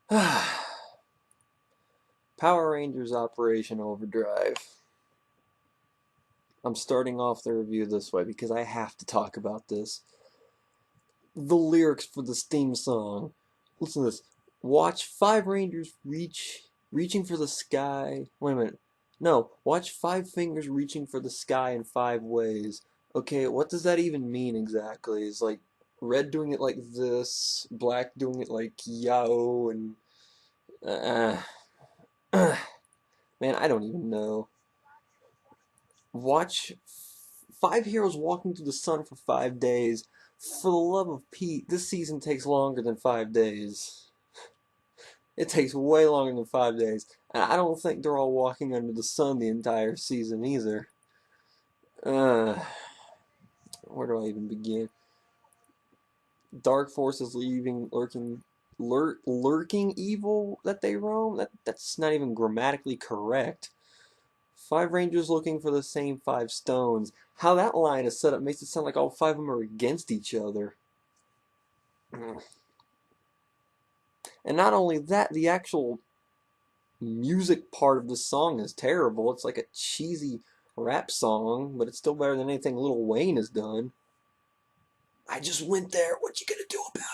Power Rangers Operation Overdrive. I'm starting off the review this way because I have to talk about this. The lyrics for this theme song. Listen to this. Watch five Rangers reaching for the sky. Wait a minute. No, watch five fingers reaching for the sky in five ways. Okay, what does that even mean exactly? Is like red doing it like this, black doing it like yo, and uh, man, I don't even know. Watch five heroes walking through the sun for 5 days. For the love of Pete, this season takes longer than 5 days. It takes way longer than 5 days. And I don't think they're all walking under the sun the entire season either. Uh, where do I even begin? Dark forces leaving, lurking evil that they roam. That's not even grammatically correct. Five rangers looking for the same five stones. How that line is set up makes it sound like all five of them are against each other. And not only that, the actual music part of the song is terrible. It's like a cheesy rap song, but it's still better than anything Lil Wayne has done. I just went there. What you gonna do about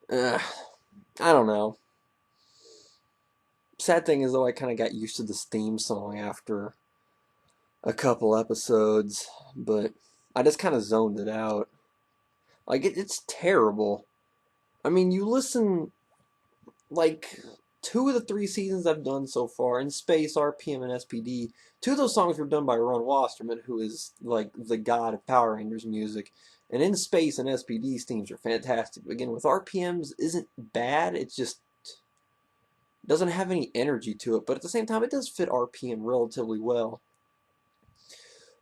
it? I don't know. Sad thing is though, I kind of got used to this theme song after a couple episodes, but I just kind of zoned it out. Like it's terrible. I mean, you listen like two of the three seasons I've done so far in Space, RPM, and SPD. Two of those songs were done by Ron Wasserman, who is like the god of Power Rangers music. And in Space and SPD's themes are fantastic. Again, with RPM's isn't bad. It just doesn't have any energy to it. But at the same time, it does fit RPM relatively well.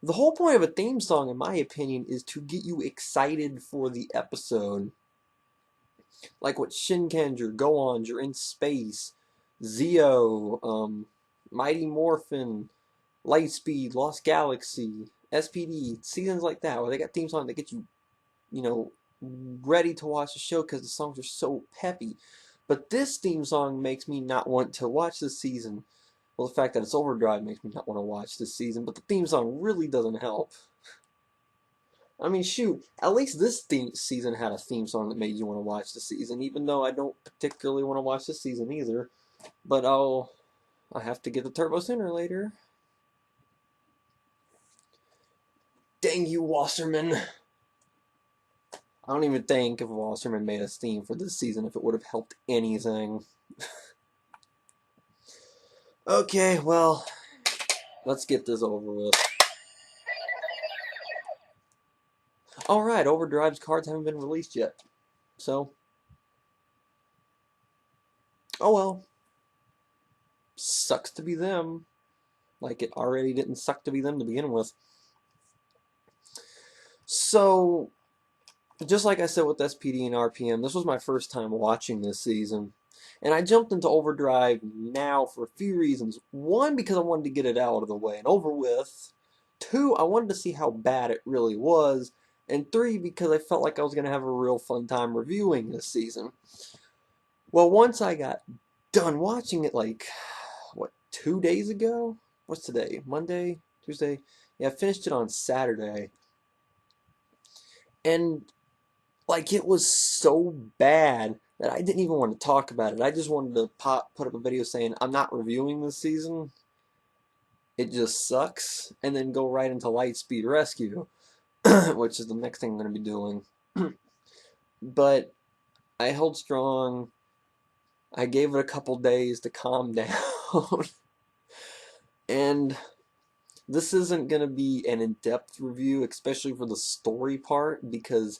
The whole point of a theme song, in my opinion, is to get you excited for the episode. Like what Shinkenger, Goons, you're in space, Zeo, Mighty Morphin, Lightspeed, Lost Galaxy, SPD, seasons like that, where they got theme songs that get you, you know, ready to watch the show because the songs are so peppy. But this theme song makes me not want to watch this season. Well, the fact that it's Overdrive makes me not want to watch this season, but the theme song really doesn't help. I mean, shoot, at least this season had a theme song that made you want to watch the season, even though I don't particularly want to watch this season either. But I have to get the turbo sooner or later. Dang you, Wasserman. I don't even think if Wasserman made a theme for this season if it would have helped anything. Okay, well, let's get this over with. Alright, Overdrive's cards haven't been released yet. So, oh well. Sucks to be them. Like it already didn't suck to be them to begin with. So, just like I said with SPD and RPM, this was my first time watching this season. And I jumped into Overdrive now for a few reasons. One, because I wanted to get it out of the way and over with. Two, I wanted to see how bad it really was. And three, because I felt like I was going to have a real fun time reviewing this season. Well, once I got done watching it, like, what, 2 days ago? What's today? Monday? Tuesday? Yeah, I finished it on Saturday. And like it was so bad that I didn't even want to talk about it. I just wanted to put up a video saying I'm not reviewing this season. It just sucks, and then go right into Lightspeed Rescue, which is the next thing I'm going to be doing. But I held strong. I gave it a couple days to calm down. And this isn't going to be an in-depth review, especially for the story part, because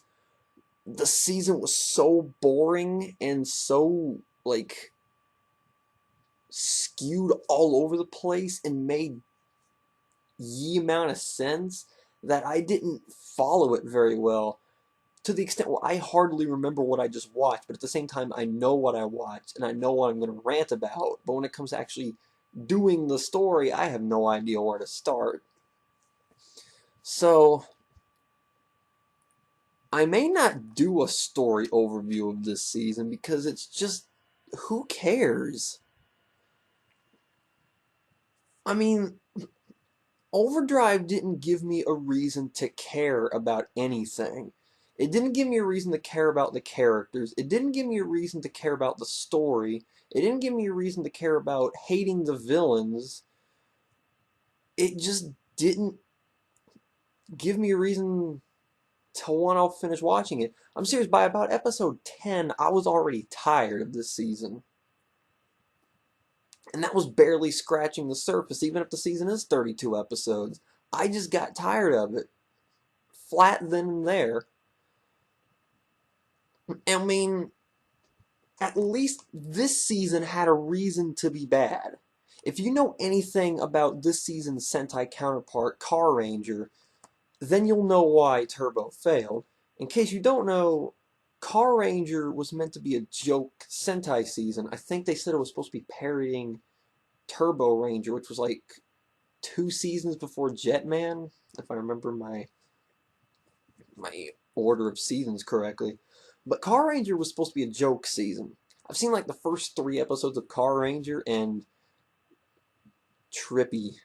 the season was so boring and so like skewed all over the place and made ye amount of sense that I didn't follow it very well, to the extent where I hardly remember what I just watched, but at the same time I know what I watched and I know what I'm going to rant about, but when it comes to actually doing the story, I have no idea where to start. So I may not do a story overview of this season because it's just who cares? I mean, Overdrive didn't give me a reason to care about anything. It didn't give me a reason to care about the characters. It didn't give me a reason to care about the story. It didn't give me a reason to care about hating the villains. It just didn't give me a reason to want to finish watching it. I'm serious, by about episode 10, I was already tired of this season. And that was barely scratching the surface, even if the season is 32 episodes. I just got tired of it. Flat then and there. I mean, at least this season had a reason to be bad. If you know anything about this season's Sentai counterpart, Car Ranger, then you'll know why Turbo failed. In case you don't know, Car Ranger was meant to be a joke Sentai season. I think they said it was supposed to be parodying Turbo Ranger, which was like 2 seasons before Jetman, if I remember my order of seasons correctly. But Car Ranger was supposed to be a joke season. I've seen like the first 3 episodes of Car Ranger and trippy.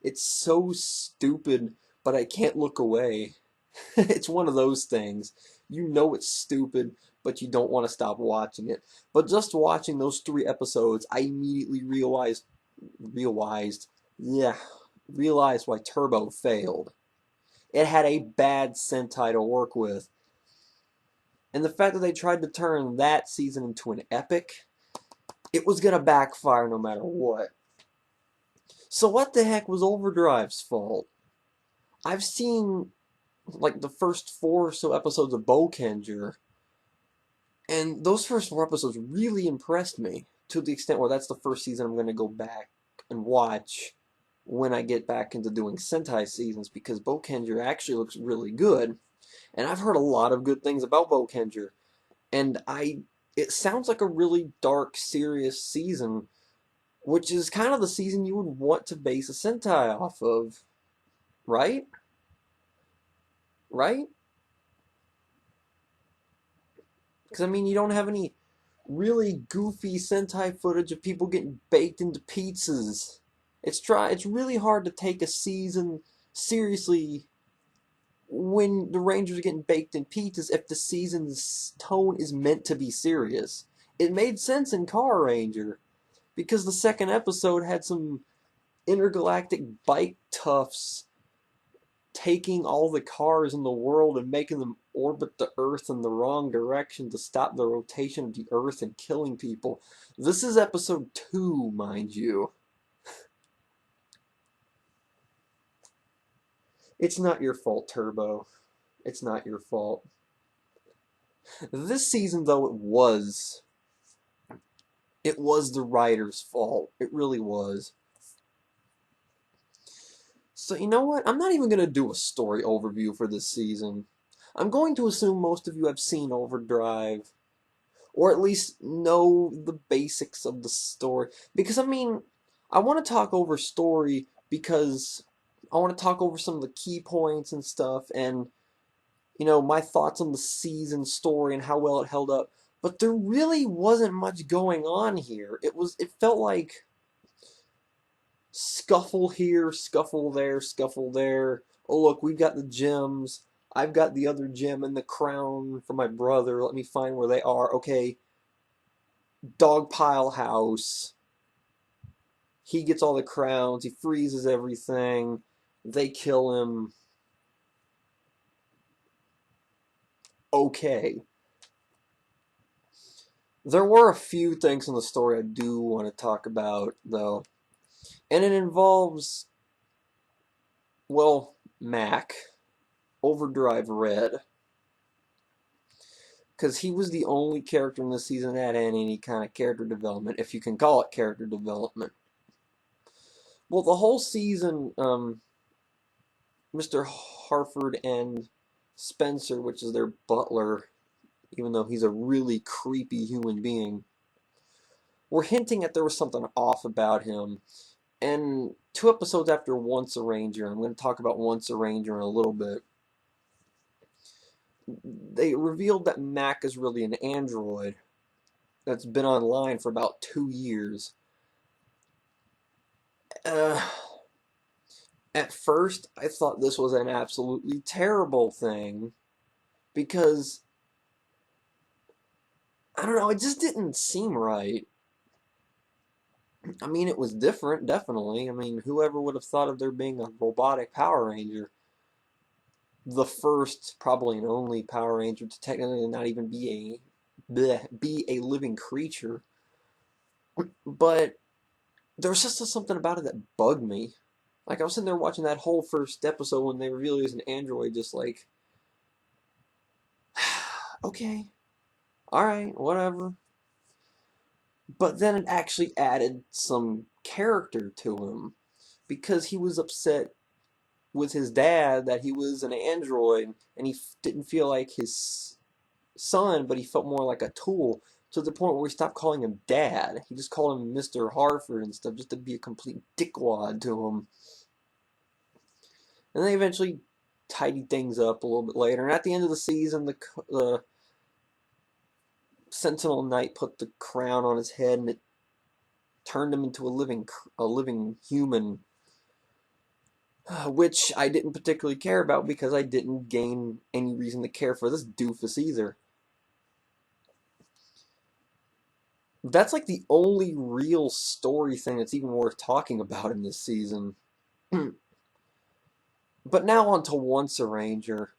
It's so stupid, but I can't look away. It's one of those things. You know it's stupid, but you don't want to stop watching it. But just watching those 3 episodes, I immediately realized, yeah, realized why Turbo failed. It had a bad Sentai to work with. And the fact that they tried to turn that season into an epic, it was going to backfire no matter what. So what the heck was Overdrive's fault? I've seen like the first 4 or so episodes of Bokenger, and those first 4 episodes really impressed me, to the extent where that's the first season I'm going to go back and watch when I get back into doing Sentai seasons, because Bokenger actually looks really good. And I've heard a lot of good things about Bokenger. And it sounds like a really dark, serious season, which is kind of the season you would want to base a Sentai off of, right? Right? Because, I mean, you don't have any really goofy Sentai footage of people getting baked into pizzas. It's really hard to take a season seriously when the Rangers are getting baked in pizzas if the season's tone is meant to be serious. It made sense in Car Ranger, because the second episode had some intergalactic bike toughs taking all the cars in the world and making them orbit the Earth in the wrong direction to stop the rotation of the Earth and killing people. This is episode 2, mind you. It's not your fault, Turbo. It's not your fault. This season, though, it was. It was the writer's fault. It really was. So, you know what? I'm not even going to do a story overview for this season. I'm going to assume most of you have seen Overdrive, or at least know the basics of the story. Because, I mean, I want to talk over story because I want to talk over some of the key points and stuff, and, you know, my thoughts on the season story and how well it held up. But there really wasn't much going on here. It felt like scuffle here, scuffle there, scuffle there. Oh, look, we've got the gems. I've got the other gem and the crown for my brother. Let me find where they are. Okay, Dogpile House. He gets all the crowns. He freezes everything. They kill him. Okay. There were a few things in the story I do want to talk about, though. And it involves, well, Mac, Overdrive Red. Because he was the only character in this season that had any kind of character development, if you can call it character development. Well, the whole season, Mr. Harford and Spencer, which is their butler, even though he's a really creepy human being, were hinting that there was something off about him. And 2 episodes after Once a Ranger, I'm going to talk about Once a Ranger in a little bit, they revealed that Mac is really an android. that's been online for about 2 years. Uh, at first, I thought this was an absolutely terrible thing because, I don't know, it just didn't seem right. I mean, it was different, definitely. I mean, whoever would have thought of there being a robotic Power Ranger? The first, probably and only Power Ranger to technically not even be a living creature. But there was just something about it that bugged me. Like, I was sitting there watching that whole first episode when they revealed he was an android, just like, okay, alright, whatever. But then it actually added some character to him because he was upset with his dad that he was an android and he didn't feel like his son, but he felt more like a tool, to the point where he stopped calling him dad. He just called him Mr. Harford and stuff, just to be a complete dickwad to him. And they eventually tidied things up a little bit later. And at the end of the season, the Sentinel Knight put the crown on his head, and it turned him into a living human, which I didn't particularly care about because I didn't gain any reason to care for this doofus either. That's like the only real story thing that's even worth talking about in this season. But now on to Once a Ranger.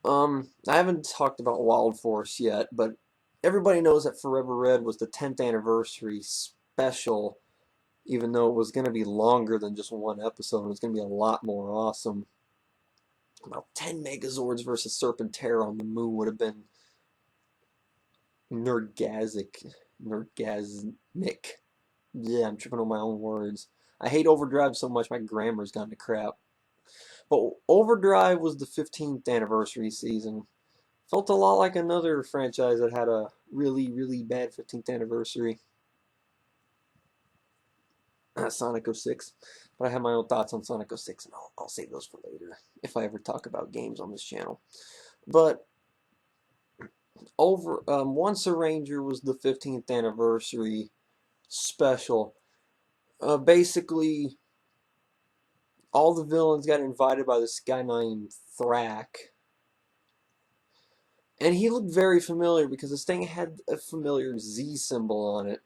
I haven't talked about Wild Force yet, but everybody knows that Forever Red was the 10th anniversary special, even though it was going to be longer than just one episode. It was going to be a lot more awesome. About 10 Megazords versus Serpentera on the moon would have been nerdgasmic. Yeah, I'm tripping on my own words. I hate Overdrive so much my grammar's gone to crap. But Overdrive was the 15th anniversary season. Felt a lot like another franchise that had a really, really bad 15th anniversary. Sonic 06. But I have my own thoughts on Sonic 06, and I'll save those for later, if I ever talk about games on this channel. But Once a Ranger was the 15th anniversary special. Basically, all the villains got invited by this guy named Thrak. And he looked very familiar because this thing had a familiar Z symbol on it.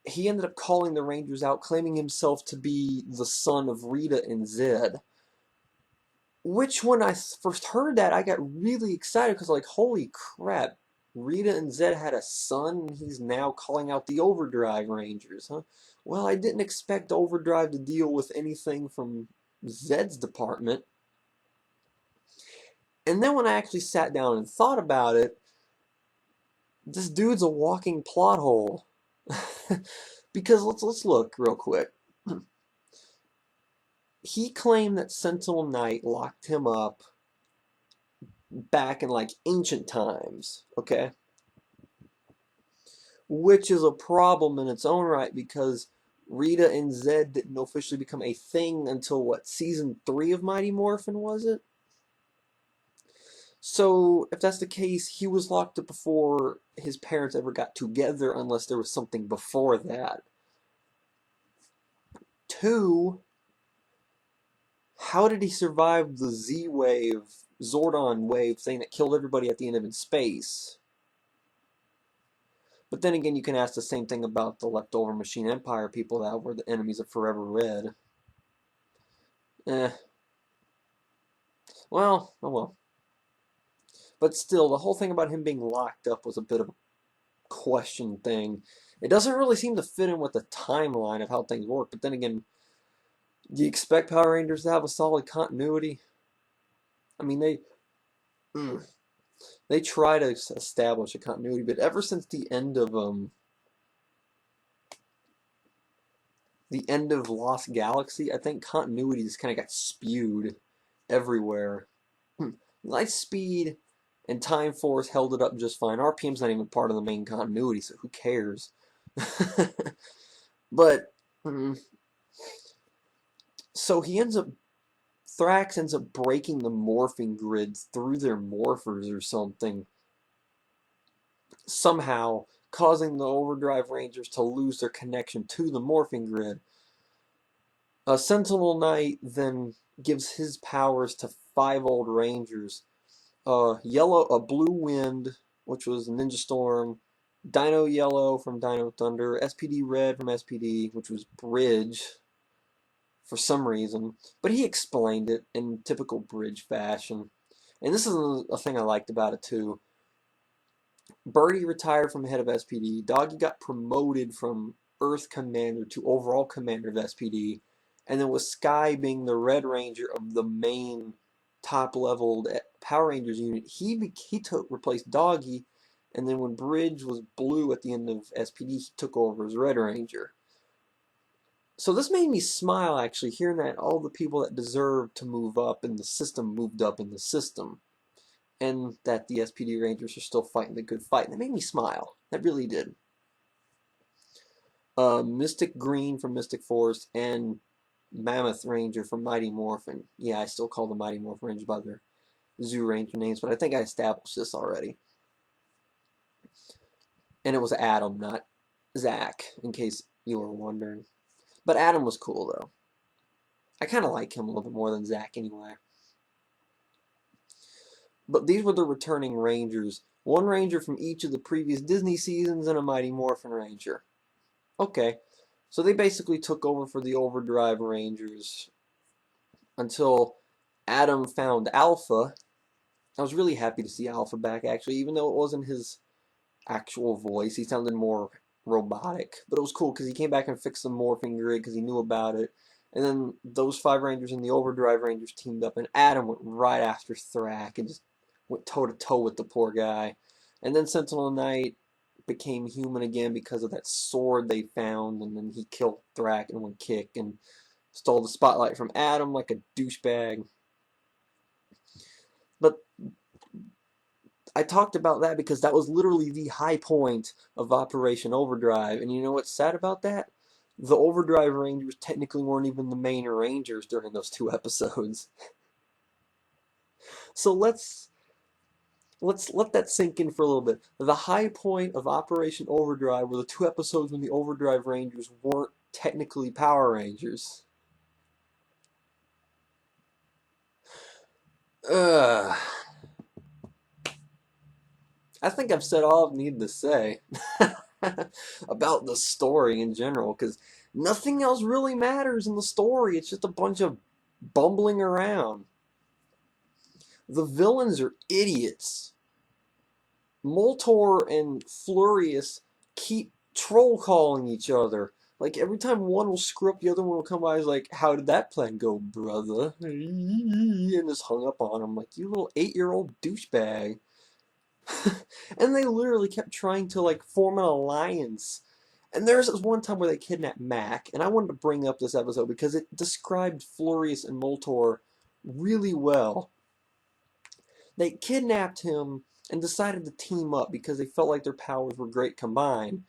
He ended up calling the Rangers out, claiming himself to be the son of Rita and Zed. Which, when I first heard that, I got really excited because, like, holy crap, Rita and Zed had a son, and he's now calling out the Overdrive Rangers, huh? Well, I didn't expect Overdrive to deal with anything from Zed's department. And then when I actually sat down and thought about it, this dude's a walking plot hole. Because let's look real quick. He claimed that Sentinel Knight locked him up back in like ancient times, okay? Which is a problem in its own right because Rita and Zed didn't officially become a thing until what, season 3 of Mighty Morphin, was it? So, if that's the case, he was locked up before his parents ever got together, unless there was something before that. 2, how did he survive the Z-Wave, Zordon wave thing that killed everybody at the end of In Space? But then again, you can ask the same thing about the leftover Machine Empire people that were the enemies of Forever Red. Well, oh well. But still, the whole thing about him being locked up was a bit of a question thing. It doesn't really seem to fit in with the timeline of how things work. But then again, do you expect Power Rangers to have a solid continuity? I mean, they try to establish a continuity, but ever since the end of Lost Galaxy, I think continuity just kind of got spewed everywhere. Lightspeed and Time Force held it up just fine. RPM's not even part of the main continuity, so who cares? But so Thrax ends up breaking the morphing grids through their morphers or something. somehow causing the Overdrive Rangers to lose their connection to the morphing grid. Sentinel Knight then gives his powers to 5 old Rangers. Blue Wind, which was Ninja Storm, Dino Yellow from Dino Thunder, SPD Red from SPD, which was Bridge for some reason, but he explained it in typical Bridge fashion. And this is a thing I liked about it too. Birdie retired from head of SPD. Doggy got promoted from Earth Commander to overall commander of SPD. And then with Sky being the Red Ranger of the main top-leveled Power Rangers unit, he replaced Doggy. And then when Bridge was blue at the end of SPD, he took over as Red Ranger. So this made me smile, actually, hearing that all the people that deserved to move up in the system moved up in the system. And that the SPD Rangers are still fighting the good fight. And it made me smile. That really did. Mystic Green from Mystic Force and Mammoth Ranger from Mighty Morphin. Yeah, I still call the Mighty Morphin Rangers by their Zoo Ranger names, but I think I established this already. And it was Adam, not Zach, in case you were wondering. But Adam was cool, though. I kind of like him a little bit more than Zach anyway. But these were the returning Rangers. One Ranger from each of the previous Disney seasons and a Mighty Morphin Ranger. Okay, so they basically took over for the Overdrive Rangers until Adam found Alpha. I was really happy to see Alpha back, actually, even though it wasn't his actual voice. He sounded more robotic. But it was cool because he came back and fixed the morphing grid because he knew about it. And then those 5 Rangers and the Overdrive Rangers teamed up, and Adam went right after Thrak and just went toe-to-toe with the poor guy. And then Sentinel Knight became human again because of that sword they found, and then he killed Thrak in one kick and stole the spotlight from Adam like a douchebag. But I talked about that because that was literally the high point of Operation Overdrive. And you know what's sad about that? The Overdrive Rangers technically weren't even the main Rangers during those 2 episodes. So let's let that sink in for a little bit. The high point of Operation Overdrive were the 2 episodes when the Overdrive Rangers weren't technically Power Rangers. I think I've said all I need to say about the story in general, because nothing else really matters in the story. It's just a bunch of bumbling around. The villains are idiots. Moltor and Flurious keep troll calling each other. Like, every time one will screw up, the other one will come by and is like, how did that plan go, brother? And just hung up on him like, you little 8-year-old douchebag. And they literally kept trying to, like, form an alliance. And there's this one time where they kidnapped Mac, and I wanted to bring up this episode because it described Flurious and Moltor really well. They kidnapped him and decided to team up because they felt like their powers were great combined.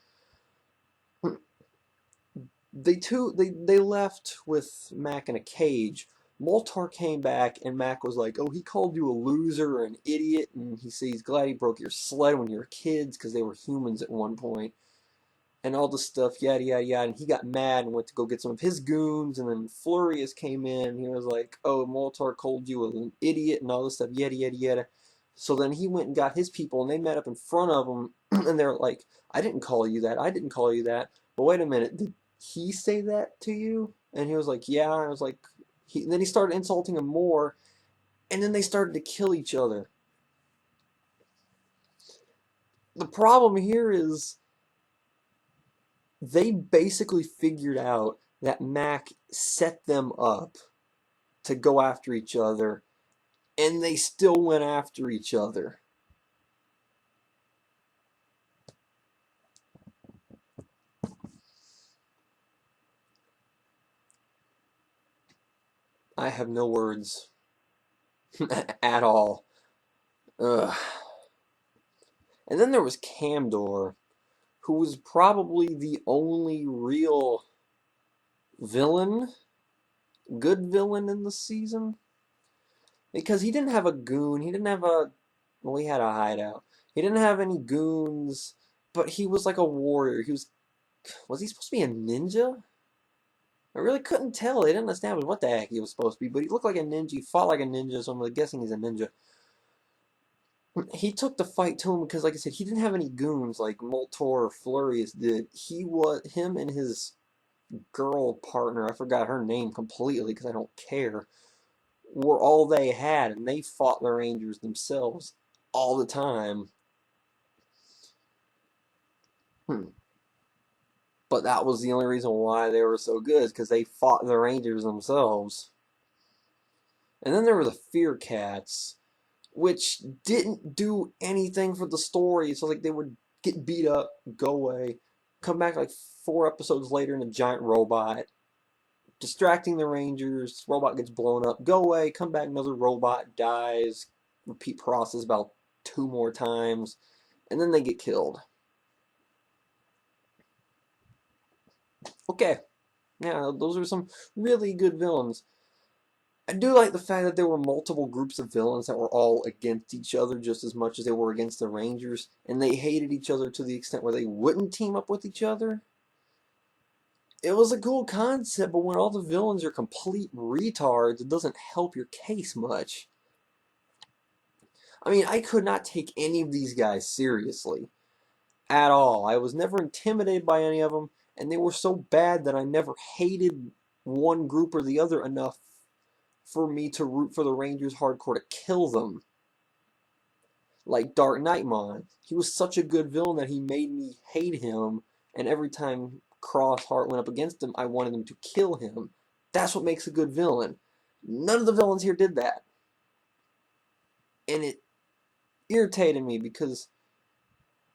They left with Mac in a cage. Moltar came back and Mac was like, "Oh, he called you a loser or an idiot, and he said he's glad he broke your sled when you were kids because they were humans at one point, and all this stuff, yada yada yada." And he got mad and went to go get some of his goons. And then Flurious came in. And he was like, "Oh, Moltar called you an idiot and all this stuff, yada yada yada." So then he went and got his people, and they met up in front of him, and they're like, "I didn't call you that. I didn't call you that. But wait a minute, did he say that to you?" And he was like, "Yeah." And I was like, then he started insulting him more, and then they started to kill each other. The problem here is they basically figured out that Mac set them up to go after each other, and they still went after each other. I have no words at all. Ugh. And then there was Camdor, who was probably the only real good villain in the season. Because he didn't have a goon, he didn't have a, well, he had a hideout. He didn't have any goons, but he was like a warrior. Was he supposed to be a ninja? I really couldn't tell. They didn't establish what the heck he was supposed to be, but he looked like a ninja. He fought like a ninja, so I'm guessing he's a ninja. He took the fight to him because, like I said, he didn't have any goons like Moltor or Flurious did. Him and his girl partner, I forgot her name completely because I don't care, were all they had, and they fought the Rangers themselves all the time. But that was the only reason why they were so good, is because they fought the Rangers themselves. And then there were the Fear Cats, which didn't do anything for the story. So like they would get beat up, go away, come back like 4 episodes later in a giant robot, distracting the Rangers. Robot gets blown up, go away, come back, another robot dies. Repeat process about 2 more times, and then they get killed. Okay, yeah, those are some really good villains. I do like the fact that there were multiple groups of villains that were all against each other just as much as they were against the Rangers, and they hated each other to the extent where they wouldn't team up with each other. It was a cool concept, but when all the villains are complete retards, it doesn't help your case much. I mean, I could not take any of these guys seriously at all. I was never intimidated by any of them, and they were so bad that I never hated one group or the other enough for me to root for the Rangers hardcore to kill them. Like Dark Knightmon. He was such a good villain that he made me hate him, and every time Crossheart went up against him, I wanted him to kill him. That's what makes a good villain. None of the villains here did that. And it irritated me because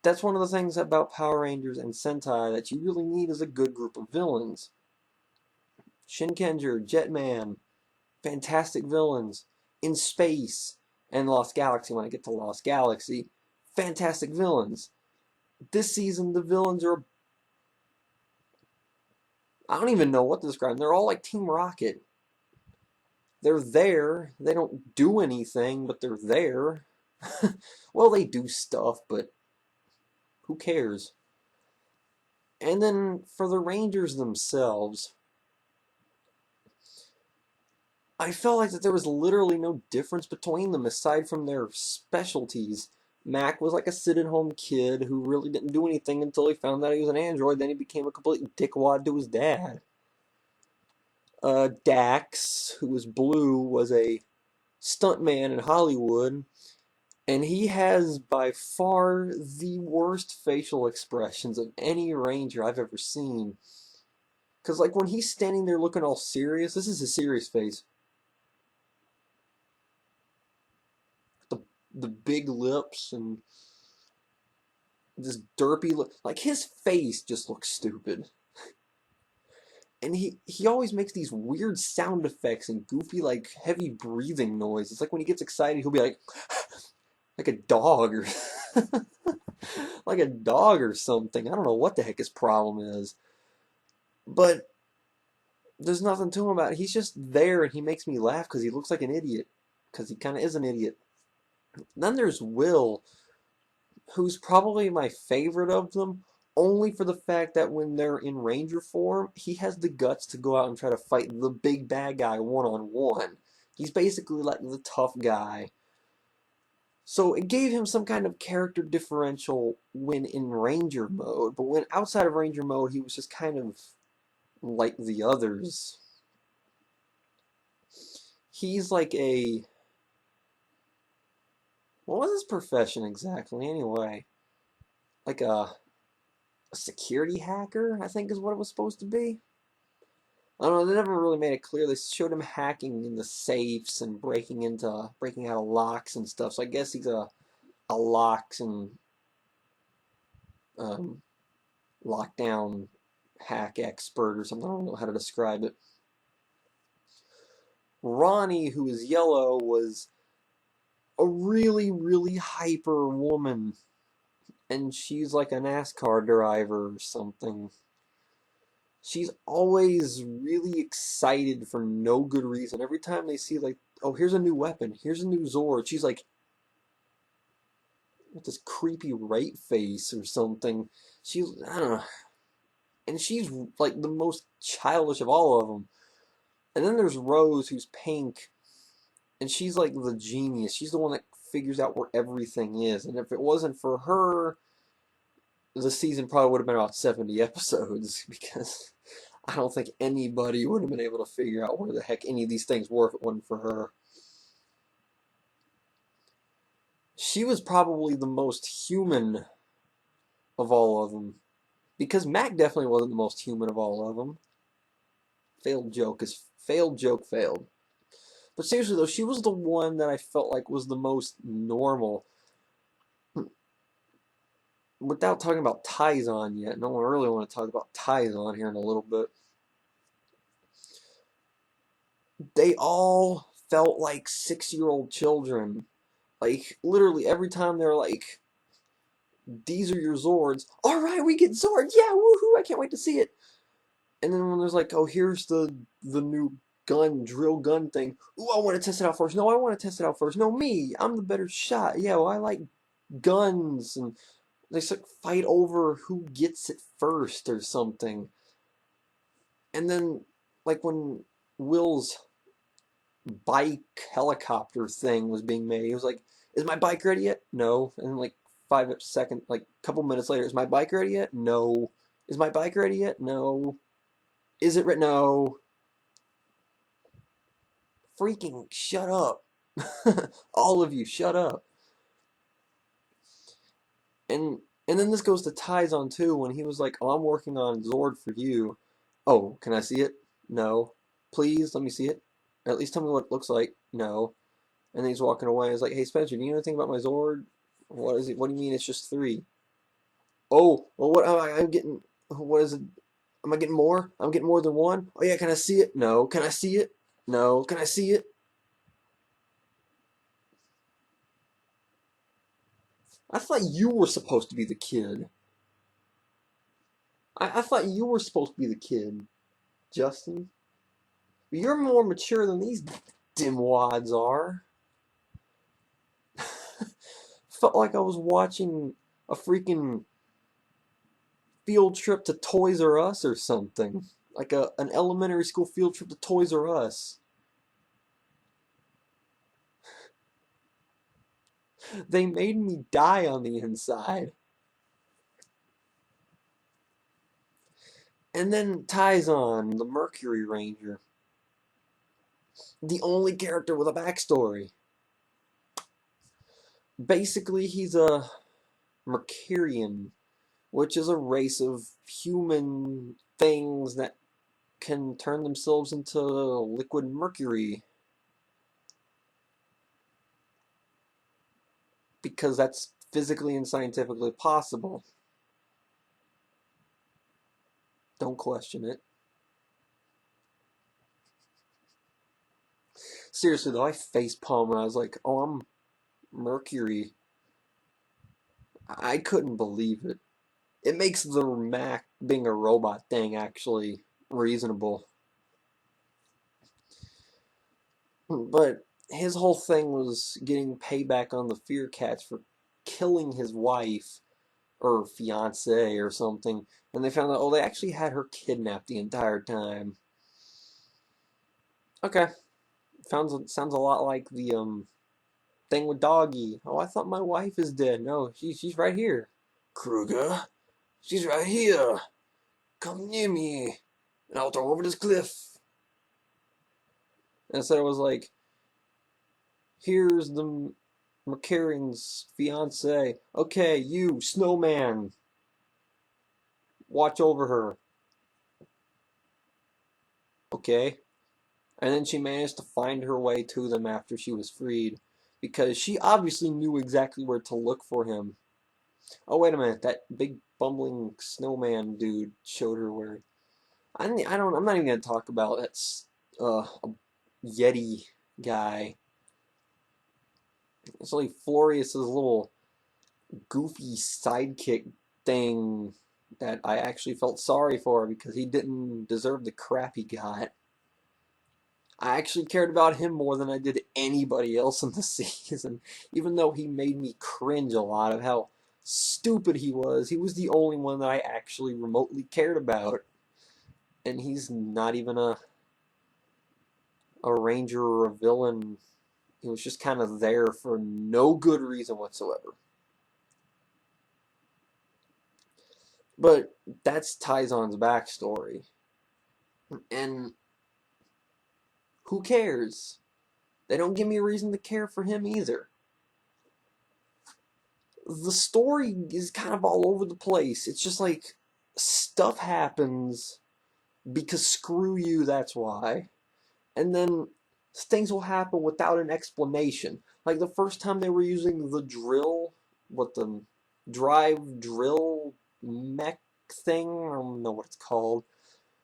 that's one of the things about Power Rangers and Sentai that you really need is a good group of villains. Shinkenger, Jetman, fantastic villains. In Space and Lost Galaxy, when I get to Lost Galaxy, fantastic villains. This season, the villains are... I don't even know what to describe them. They're all like Team Rocket. They're there. They don't do anything, but they're there. Well, they do stuff, but who cares? And then for the Rangers themselves, I felt like that there was literally no difference between them aside from their specialties. Mac was like a sit-at-home kid who really didn't do anything until he found out he was an android. Then he became a complete dickwad to his dad. Dax, who was blue, was a stuntman in Hollywood, and he has by far the worst facial expressions of any ranger I've ever seen. Because, like, when he's standing there looking all serious, this is his serious face. The big lips and this derpy look. Like, his face just looks stupid. And he always makes these weird sound effects and goofy, like, heavy breathing noise. It's like when he gets excited, he'll be like, like a dog or like a dog or something. I don't know what the heck his problem is. But there's nothing to him about it. He's just there and he makes me laugh because he looks like an idiot. Because he kind of is an idiot. Then there's Will, who's probably my favorite of them, only for the fact that when they're in Ranger form, he has the guts to go out and try to fight the big bad guy one-on-one. He's basically like the tough guy. So it gave him some kind of character differential when in Ranger mode, but when outside of Ranger mode, he was just kind of like the others. He's like a... What was his profession exactly, anyway? Like a security hacker, I think is what it was supposed to be. I don't know, they never really made it clear. They showed him hacking in the safes and breaking out of locks and stuff. So I guess he's a locks and lockdown hack expert or something. I don't know how to describe it. Ronnie, who is yellow, was a really, really hyper woman. And she's like a NASCAR driver or something. She's always really excited for no good reason. Every time they see, like, oh, here's a new weapon, here's a new Zord, she's like, with this creepy right face or something. She, I don't know, and she's like the most childish of all of them. And then there's Rose, who's pink, and she's like the genius. She's the one that figures out where everything is. And if it wasn't for her, the season probably would have been about 70 episodes because I don't think anybody would have been able to figure out where the heck any of these things were if it wasn't for her. She was probably the most human of all of them. Because Mac definitely wasn't the most human of all of them. Failed joke failed. But seriously though, she was the one that I felt like was the most normal. Without talking about Tyzonn yet, no one really want to talk about Tyzonn here in a little bit. They all felt like 6-year-old children. Like, literally every time they're like, these are your Zords. Alright, we get Zords! Yeah, woohoo! I can't wait to see it! And then when there's like, oh, here's the new drill gun thing. Ooh, I want to test it out first. No, I want to test it out first. No, me. I'm the better shot. Yeah, well, I like guns. And they fight over who gets it first or something. And then, like, when Will's bike helicopter thing was being made, he was like, is my bike ready yet? No. And then, like, 5 seconds, like, a couple minutes later, is my bike ready yet? No. Is my bike ready yet? No. Is it ready? No. Freaking shut up. All of you, shut up. And then this goes to Tyzonn too, when he was like, oh, I'm working on Zord for you. Oh, can I see it? No. Please, let me see it. At least tell me what it looks like. No. And then he's walking away. He's like, hey, Spencer, do you know anything about my Zord? What is it? What do you mean it's just 3? Oh, well, what am I'm getting? What is it? Am I getting more? I'm getting more than 1? Oh, yeah, can I see it? No. Can I see it? No. Can I see it? I thought you were supposed to be the kid. I thought you were supposed to be the kid, Justin. You're more mature than these dimwads are. Felt like I was watching a freaking field trip to Toys R Us or something. Like an elementary school field trip to Toys R Us. They made me die on the inside. And then Tyzonn, the Mercury Ranger. The only character with a backstory. Basically, he's a Mercurian, which is a race of human things that can turn themselves into liquid mercury. Because that's physically and scientifically possible. Don't question it. Seriously though, I facepalmed when I was like, oh, I'm Mercury. I couldn't believe it. It makes the Mac being a robot thing actually reasonable. But his whole thing was getting payback on the Fear Cats for killing his wife or fiance or something. And they found out, oh, they actually had her kidnapped the entire time. Okay. Sounds a lot like the thing with Doggy. Oh, I thought my wife is dead. No, she's right here. Kruger, she's right here. Come near me, and I'll throw over this cliff. And so it was like, here's the McCarran's fiance. Okay, you, snowman, watch over her. Okay. And then she managed to find her way to them after she was freed. Because she obviously knew exactly where to look for him. Oh, wait a minute. That big bumbling snowman dude showed her where. I'm not even going to talk about that a Yeti guy. It's like Florius's little goofy sidekick thing that I actually felt sorry for because he didn't deserve the crap he got. I actually cared about him more than I did anybody else in the season, even though he made me cringe a lot of how stupid he was. He was the only one that I actually remotely cared about, and he's not even a ranger or a villain. He was just kind of there for no good reason whatsoever. But that's Tyzonn's backstory. And who cares? They don't give me a reason to care for him either. The story is kind of all over the place. It's just like stuff happens because screw you, that's why. And then things will happen without an explanation. Like the first time they were using the drill, what the drive drill mech thing, I don't know what it's called.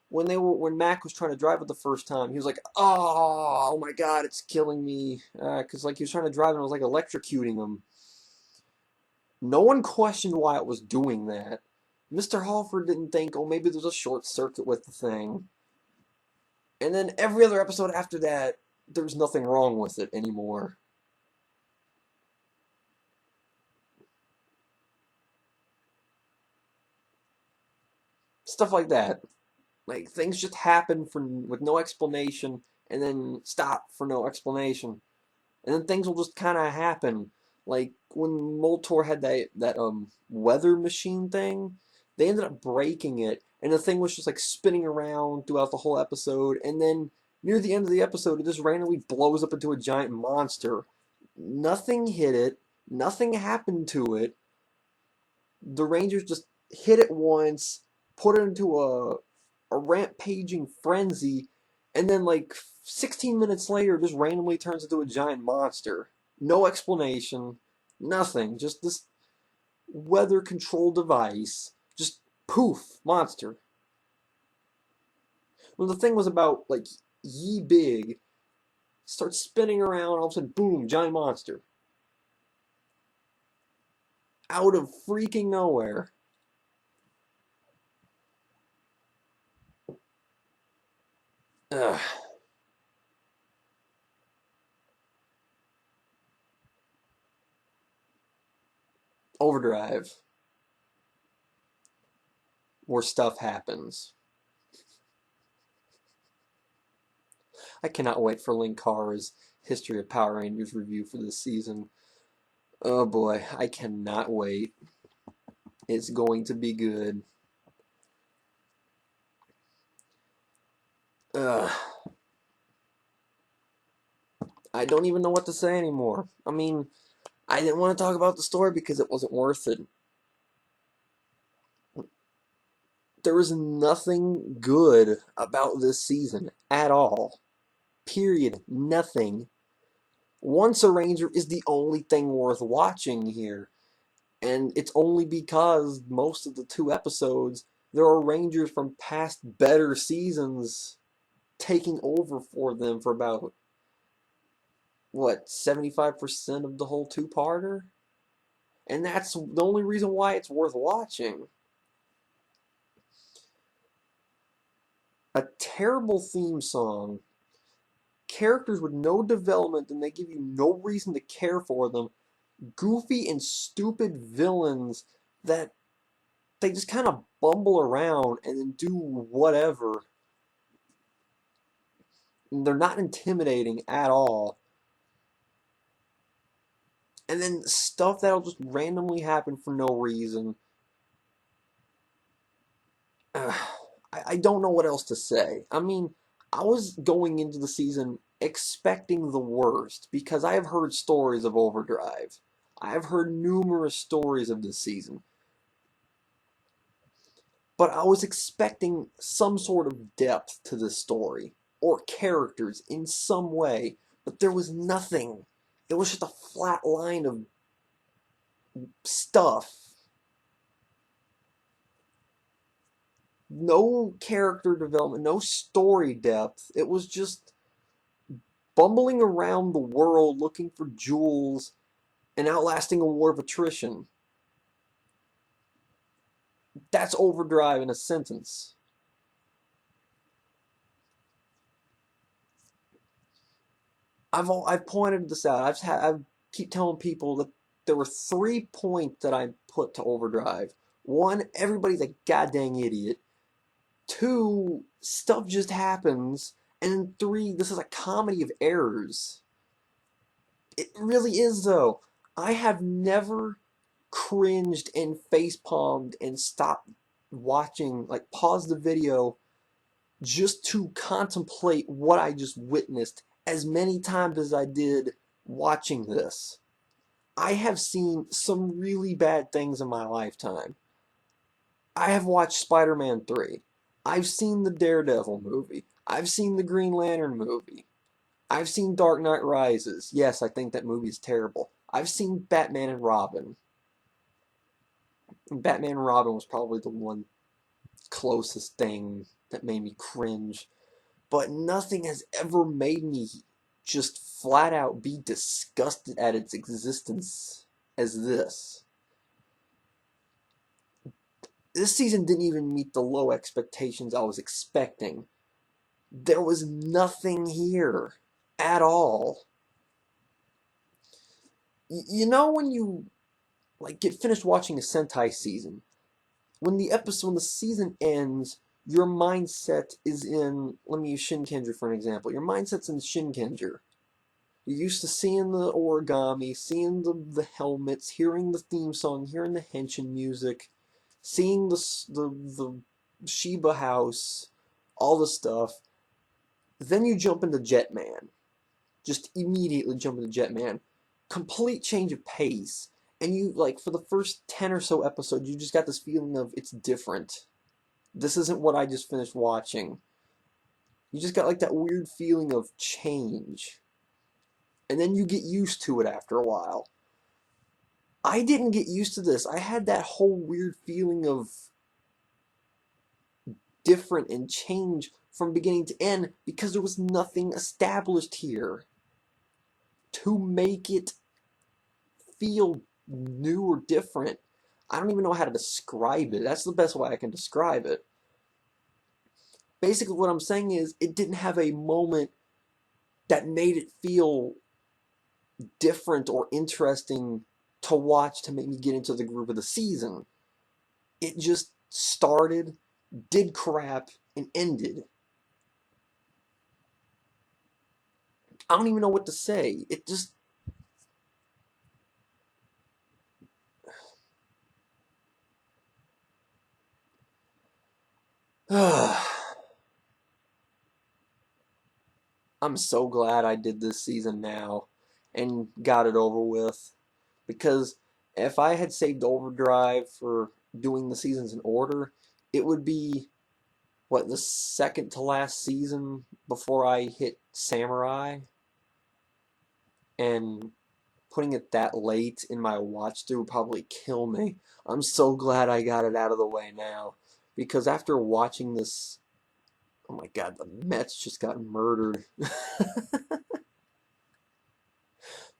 When Mac was trying to drive it the first time, he was like, "Oh my God, it's killing me," because like he was trying to drive and it was like electrocuting him. No one questioned why it was doing that. Mr. Halford didn't think, oh, maybe there's a short circuit with the thing. And then every other episode after that, there's nothing wrong with it anymore. Stuff like that. Like things just happen with no explanation, and then stop for no explanation, and then things will just kind of happen. Like when Moltor had that weather machine thing, they ended up breaking it, and the thing was just like spinning around throughout the whole episode, and then near the end of the episode, it just randomly blows up into a giant monster. Nothing hit it. Nothing happened to it. The Rangers just hit it once, put it into a rampaging frenzy, and then like 16 minutes later, just randomly turns into a giant monster. No explanation, nothing. Just this weather control device. Just poof, monster. When the thing was about like ye big, starts spinning around, all of a sudden, boom, giant monster. Out of freaking nowhere. Ugh. Overdrive, where stuff happens. I cannot wait for Linkara's History of Power Rangers review for this season. Oh boy, I cannot wait. It's going to be good. Ugh. I don't even know what to say anymore. I mean, I didn't want to talk about the story because it wasn't worth it. There was nothing good about this season at all. Period. Nothing. Once a Ranger is the only thing worth watching here. And it's only because most of the 2 episodes, there are Rangers from past better seasons taking over for them for about, what, 75% of the whole two-parter? And that's the only reason why it's worth watching. A terrible theme song, characters with no development and they give you no reason to care for them, goofy and stupid villains that they just kind of bumble around and then do whatever. They're not intimidating at all. And then stuff that'll just randomly happen for no reason. I don't know what else to say. I mean, I was going into the season expecting the worst because I have heard stories of Overdrive. I have heard numerous stories of this season. But I was expecting some sort of depth to this story, or characters in some way, but there was nothing. It was just a flat line of stuff. No character development, no story depth. It was just bumbling around the world looking for jewels and outlasting a war of attrition. That's Overdrive in a sentence. I've pointed this out. I keep telling people that there were 3 points that I put to Overdrive. One, everybody's a goddamn idiot. Two, stuff just happens. And three, this is a comedy of errors. It really is, though. I have never cringed and facepalmed and stopped watching, like, pause the video just to contemplate what I just witnessed as many times as I did watching this. I have seen some really bad things in my lifetime. I have watched Spider-Man 3. I've seen the Daredevil movie. I've seen the Green Lantern movie. I've seen Dark Knight Rises. Yes, I think that movie is terrible. I've seen Batman and Robin. And Batman and Robin was probably the one closest thing that made me cringe. But nothing has ever made me just flat out be disgusted at its existence as this. This season didn't even meet the low expectations I was expecting. There was nothing here at all. You know when you get finished watching a Sentai season, when the season ends, your mindset is in, let me use Shinkenger for an example. Your mindset's in Shinkenger. You're used to seeing the origami, seeing the helmets, hearing the theme song, hearing the henshin music, seeing the Shiba house, all the stuff. Then you jump into Jetman. Just immediately jump into Jetman. Complete change of pace. And you, for the first 10 or so episodes, you just got this feeling of it's different. This isn't what I just finished watching. You just got that weird feeling of change. And then you get used to it after a while. I didn't get used to this. I had that whole weird feeling of different and change from beginning to end because there was nothing established here to make it feel new or different. I don't even know how to describe it. That's the best way I can describe it. Basically, what I'm saying is it didn't have a moment that made it feel different or interesting to watch to make me get into the groove of the season. It just started, did crap, and ended. I don't even know what to say. It just... I'm so glad I did this season now and got it over with. Because if I had saved Overdrive for doing the seasons in order, it would be, the second to last season before I hit Samurai? And putting it that late in my watch through would probably kill me. I'm so glad I got it out of the way now. Because after watching this, oh my god, the Mets just got murdered.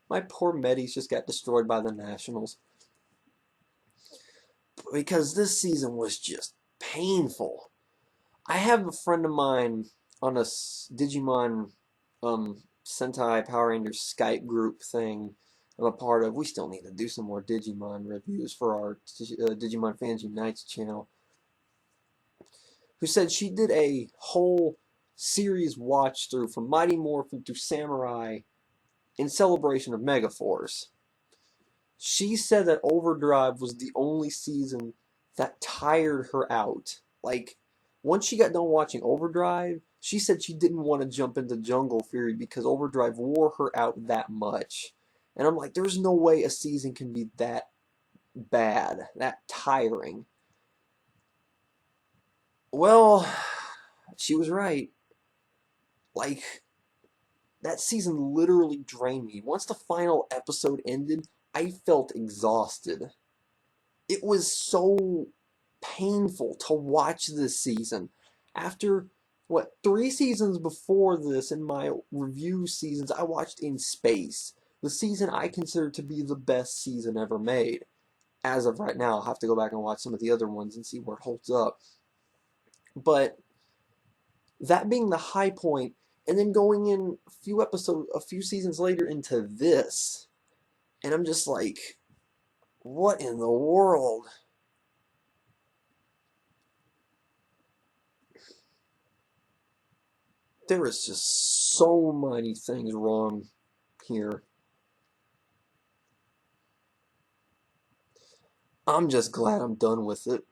My poor Metis just got destroyed by the Nationals. Because this season was just painful. I have a friend of mine on a Digimon Sentai Power Rangers Skype group thing I'm a part of. We still need to do some more Digimon reviews for our Digimon Fans Unites channel. Who said she did a whole series watch through from Mighty Morphin through Samurai in celebration of Megaforce. She said that Overdrive was the only season that tired her out. Once she got done watching Overdrive, she said she didn't want to jump into Jungle Fury because Overdrive wore her out that much. And I'm like, there's no way a season can be that bad, that tiring. Well, she was right. That season literally drained me. Once the final episode ended, I felt exhausted. It was so painful to watch this season. After, 3 seasons before this, in my review seasons, I watched In Space. The season I consider to be the best season ever made. As of right now, I'll have to go back and watch some of the other ones and see where it holds up. But that being the high point, and then going in a few seasons later into this, and I'm just like, what in the world? There is just so many things wrong here. I'm just glad I'm done with it.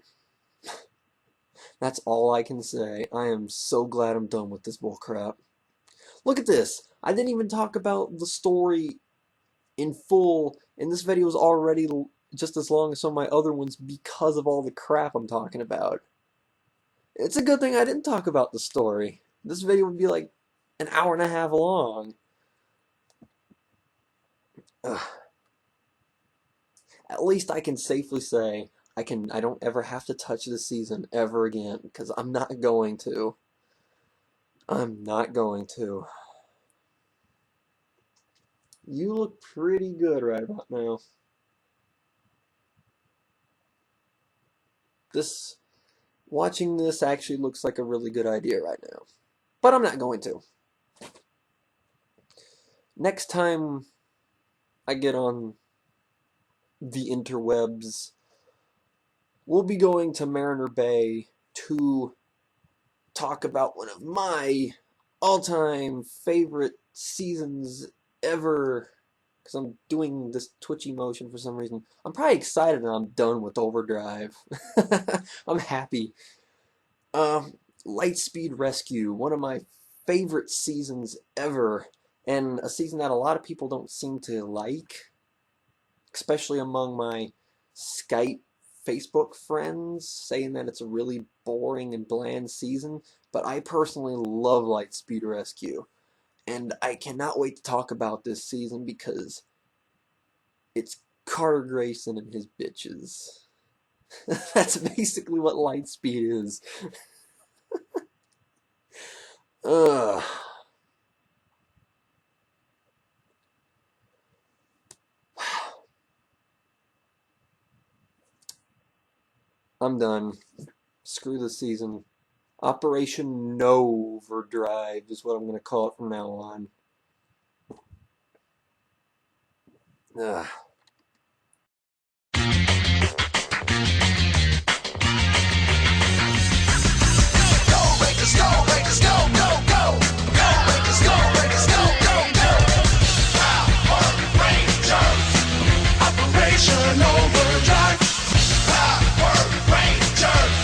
That's all I can say. I am so glad I'm done with this bullcrap. Look at this. I didn't even talk about the story in full, and this video is already just as long as some of my other ones because of all the crap I'm talking about. It's a good thing I didn't talk about the story. This video would be like an hour and a half long. Ugh. At least I can safely say I don't ever have to touch this season ever again, because I'm not going to. I'm not going to. You look pretty good right about now. Watching this actually looks like a really good idea right now. But I'm not going to. Next time I get on the interwebs, we'll be going to Mariner Bay to talk about one of my all-time favorite seasons ever, because I'm doing this twitchy motion for some reason. I'm probably excited that I'm done with Overdrive. I'm happy. Lightspeed Rescue, one of my favorite seasons ever, and a season that a lot of people don't seem to like, especially among my Skype Facebook friends, saying that it's a really boring and bland season, but I personally love Lightspeed Rescue, and I cannot wait to talk about this season because it's Carter Grayson and his bitches. That's basically what Lightspeed is. Ugh. I'm done. Screw the season. Operation NOOOOOverdrive is what I'm going to call it from now on. Ugh. Operation Overdrive. Power Rangers.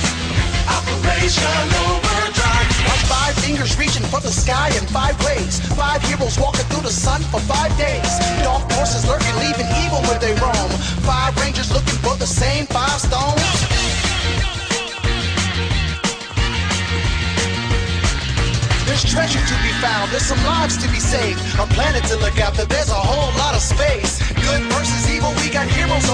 Operation Overdrive. Watch 5 fingers reaching for the sky in 5 ways. 5 heroes walking through the sun for 5 days. Dark forces lurking, leaving evil where they roam. 5 rangers looking for the same 5 stones. There's treasure to be found, there's some lives to be saved. A planet to look after, there's a whole lot of space. Good versus evil, we got heroes